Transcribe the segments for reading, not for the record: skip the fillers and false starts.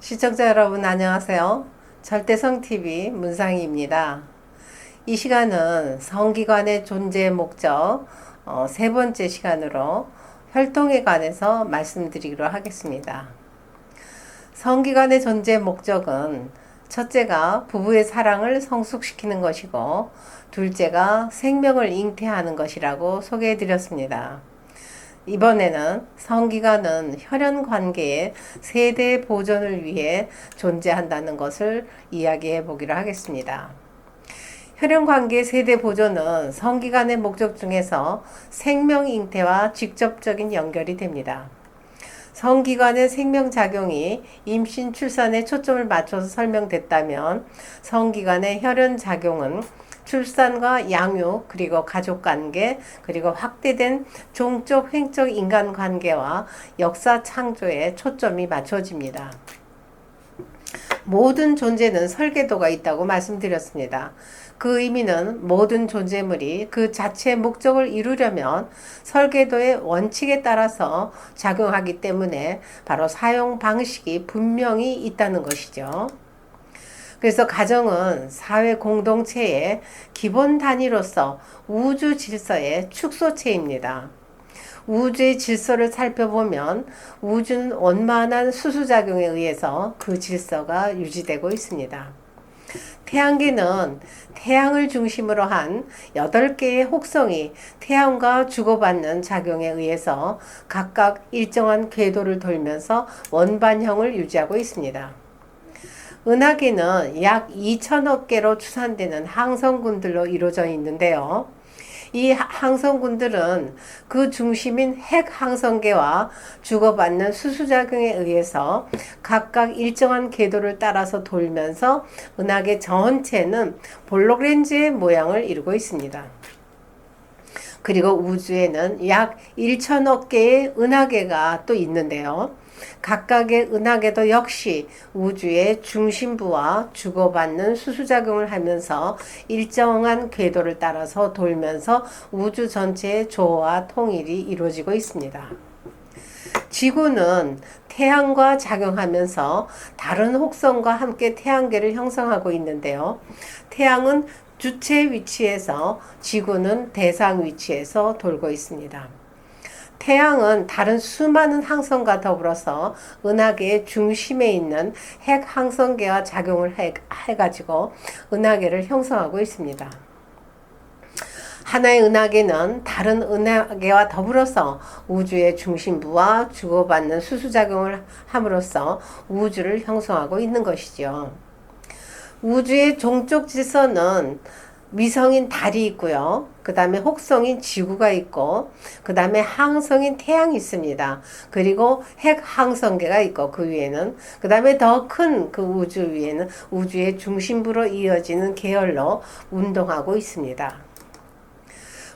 시청자 여러분 안녕하세요. 절대성TV 문상희입니다. 이 시간은 성기관의 존재 목적 세 번째 시간으로 혈통에 관해서 말씀드리기로 하겠습니다. 성기관의 존재 목적은 첫째가 부부의 사랑을 성숙시키는 것이고 둘째가 생명을 잉태하는 것이라고 소개해 드렸습니다. 이번에는 성기관은 혈연 관계의 세대 보존을 위해 존재한다는 것을 이야기해 보기로 하겠습니다. 혈연 관계의 세대 보존은 성기관의 목적 중에서 생명 잉태와 직접적인 연결이 됩니다. 성기관의 생명작용이 임신 출산에 초점을 맞춰서 설명됐다면 성기관의 혈연작용은 출산과 양육, 그리고 가족관계, 그리고 확대된 종적, 횡적 인간관계와 역사 창조에 초점이 맞춰집니다. 모든 존재는 설계도가 있다고 말씀드렸습니다. 그 의미는 모든 존재물이 그 자체의 목적을 이루려면 설계도의 원칙에 따라서 작용하기 때문에 바로 사용 방식이 분명히 있다는 것이죠. 그래서 가정은 사회 공동체의 기본 단위로서 우주 질서의 축소체입니다. 우주의 질서를 살펴보면 우주는 원만한 수수작용에 의해서 그 질서가 유지되고 있습니다. 태양계는 태양을 중심으로 한 8개의 혹성이 태양과 주고받는 작용에 의해서 각각 일정한 궤도를 돌면서 원반형을 유지하고 있습니다. 은하계는 약 2천억 개로 추산되는 항성군들로 이루어져 있는데요. 이 항성군들은 그 중심인 핵 항성계와 주고받는 수수작용에 의해서 각각 일정한 궤도를 따라서 돌면서 은하계 전체는 볼록렌즈의 모양을 이루고 있습니다. 그리고 우주에는 약 1천억 개의 은하계가 또 있는데요. 각각의 은하계도 역시 우주의 중심부와 주고받는 수수작용을 하면서 일정한 궤도를 따라서 돌면서 우주 전체의 조화와 통일이 이루어지고 있습니다. 지구는 태양과 작용하면서 다른 혹성과 함께 태양계를 형성하고 있는데요. 태양은 주체 위치에서 지구는 대상 위치에서 돌고 있습니다. 태양은 다른 수많은 항성과 더불어서 은하계의 중심에 있는 핵 항성계와 작용을 해가지고 은하계를 형성하고 있습니다. 하나의 은하계는 다른 은하계와 더불어서 우주의 중심부와 주고받는 수수작용을 함으로써 우주를 형성하고 있는 것이죠. 우주의 종족 질서는 위성인 달이 있고요. 그 다음에 혹성인 지구가 있고, 그 다음에 항성인 태양이 있습니다. 그리고 핵 항성계가 있고, 그 위에는, 그 다음에 더 큰 그 우주 위에는 우주의 중심부로 이어지는 계열로 운동하고 있습니다.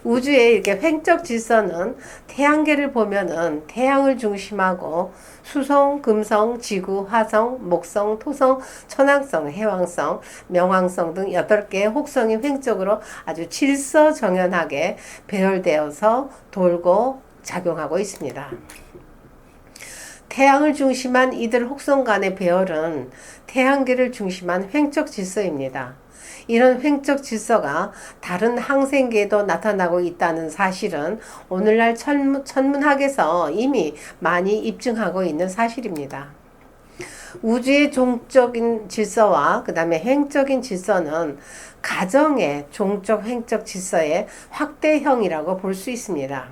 우주의 이렇게 횡적 질서는 태양계를 보면은 태양을 중심하고 수성, 금성, 지구, 화성, 목성, 토성, 천왕성, 해왕성, 명왕성 등 8개의 혹성이 횡적으로 아주 질서정연하게 배열되어서 돌고 작용하고 있습니다. 태양을 중심한 이들 혹성 간의 배열은 태양계를 중심한 횡적 질서입니다. 이런 횡적 질서가 다른 항생계에도 나타나고 있다는 사실은 오늘날 천문학에서 이미 많이 입증하고 있는 사실입니다. 우주의 종적인 질서와 그 다음에 횡적인 질서는 가정의 종적 횡적 질서의 확대형이라고 볼 수 있습니다.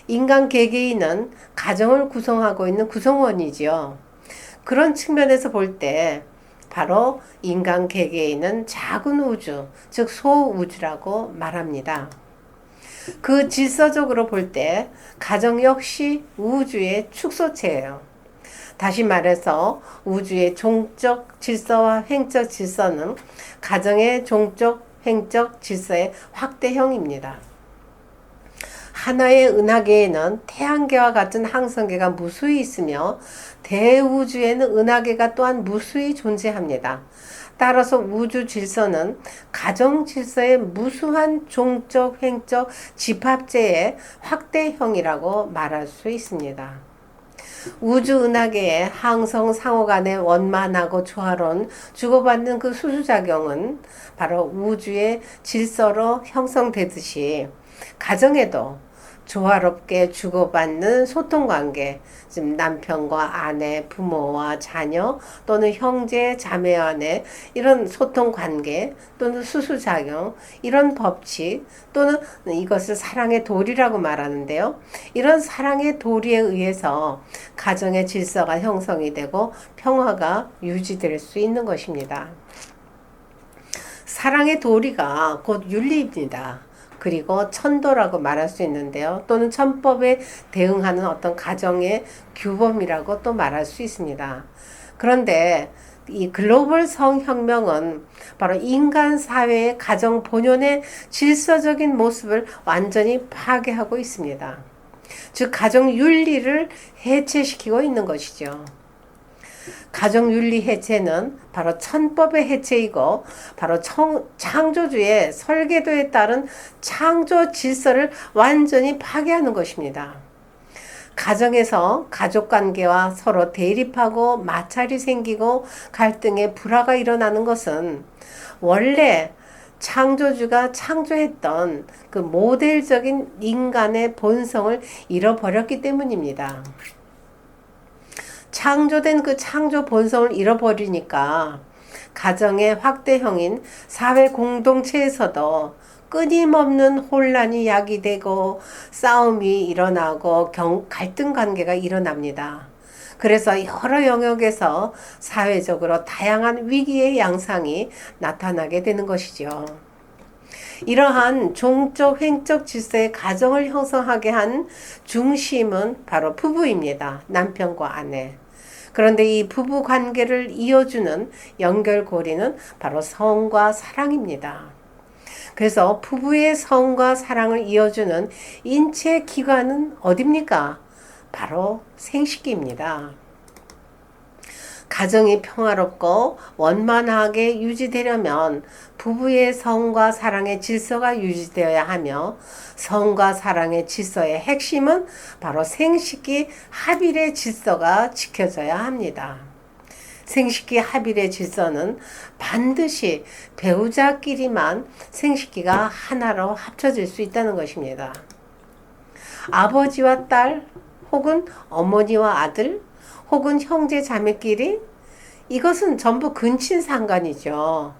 인간 개개인은 가정을 구성하고 있는 구성원이지요. 그런 측면에서 볼 때 바로 인간 개개인은 작은 우주, 즉 소우주라고 말합니다. 그 질서적으로 볼 때 가정 역시 우주의 축소체예요. 다시 말해서 우주의 종적 질서와 횡적 질서는 가정의 종적 횡적 질서의 확대형입니다. 하나의 은하계에는 태양계와 같은 항성계가 무수히 있으며 대우주에는 은하계가 또한 무수히 존재합니다. 따라서 우주 질서는 가정 질서의 무수한 종적, 횡적 집합체의 확대형이라고 말할 수 있습니다. 우주은하계의 항성 상호 간의 원만하고 조화로운 주고받는 그 수수작용은 바로 우주의 질서로 형성되듯이 가정에도 조화롭게 주고받는 소통관계, 지금 남편과 아내, 부모와 자녀 또는 형제, 자매 간의 이런 소통관계 또는 수수작용, 이런 법칙 또는 이것을 사랑의 도리라고 말하는데요. 이런 사랑의 도리에 의해서 가정의 질서가 형성이 되고 평화가 유지될 수 있는 것입니다. 사랑의 도리가 곧 윤리입니다. 그리고 천도라고 말할 수 있는데요. 또는 천법에 대응하는 어떤 가정의 규범이라고 또 말할 수 있습니다. 그런데 이 글로벌 성혁명은 바로 인간 사회의 가정 본연의 질서적인 모습을 완전히 파괴하고 있습니다. 즉 가정 윤리를 해체시키고 있는 것이죠. 가정윤리 해체는 바로 천법의 해체이고 바로 창조주의 설계도에 따른 창조 질서를 완전히 파괴하는 것입니다. 가정에서 가족관계와 서로 대립하고 마찰이 생기고 갈등의 불화가 일어나는 것은 원래 창조주가 창조했던 그 모델적인 인간의 본성을 잃어버렸기 때문입니다. 창조된 그 창조 본성을 잃어버리니까 가정의 확대형인 사회 공동체에서도 끊임없는 혼란이 야기되고 싸움이 일어나고 갈등 관계가 일어납니다. 그래서 여러 영역에서 사회적으로 다양한 위기의 양상이 나타나게 되는 것이죠. 이러한 종적 횡적 질서의 가정을 형성하게 한 중심은 바로 부부입니다. 남편과 아내. 그런데 이 부부 관계를 이어주는 연결고리는 바로 성과 사랑입니다. 그래서 부부의 성과 사랑을 이어주는 인체 기관은 어딥니까? 바로 생식기입니다. 가정이 평화롭고 원만하게 유지되려면 부부의 성과 사랑의 질서가 유지되어야 하며 성과 사랑의 질서의 핵심은 바로 생식기 합일의 질서가 지켜져야 합니다. 생식기 합일의 질서는 반드시 배우자끼리만 생식기가 하나로 합쳐질 수 있다는 것입니다. 아버지와 딸 혹은 어머니와 아들 혹은 형제 자매끼리 이것은 전부 근친상간이죠.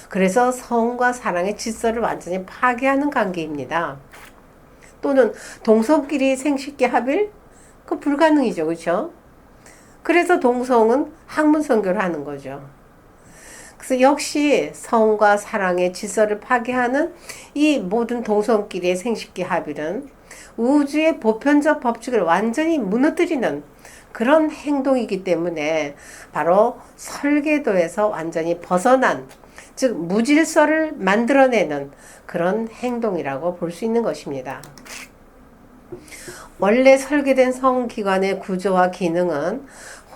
그래서 성과 사랑의 질서를 완전히 파괴하는 관계입니다. 또는 동성끼리 생식기 합일? 그 불가능이죠. 그렇죠? 그래서 동성은 학문선교를 하는 거죠. 그래서 역시 성과 사랑의 질서를 파괴하는 이 모든 동성끼리의 생식기 합일은 우주의 보편적 법칙을 완전히 무너뜨리는 그런 행동이기 때문에 바로 설계도에서 완전히 벗어난, 즉 무질서를 만들어내는 그런 행동이라고 볼 수 있는 것입니다. 원래 설계된 성기관의 구조와 기능은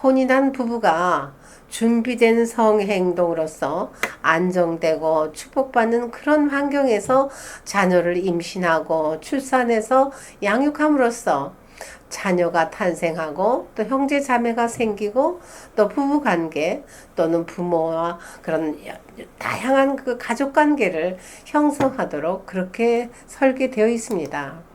혼인한 부부가 준비된 성행동으로서 안정되고 축복받는 그런 환경에서 자녀를 임신하고 출산해서 양육함으로써 자녀가 탄생하고 또 형제 자매가 생기고 또 부부 관계 또는 부모와 그런 다양한 그 가족 관계를 형성하도록 그렇게 설계되어 있습니다.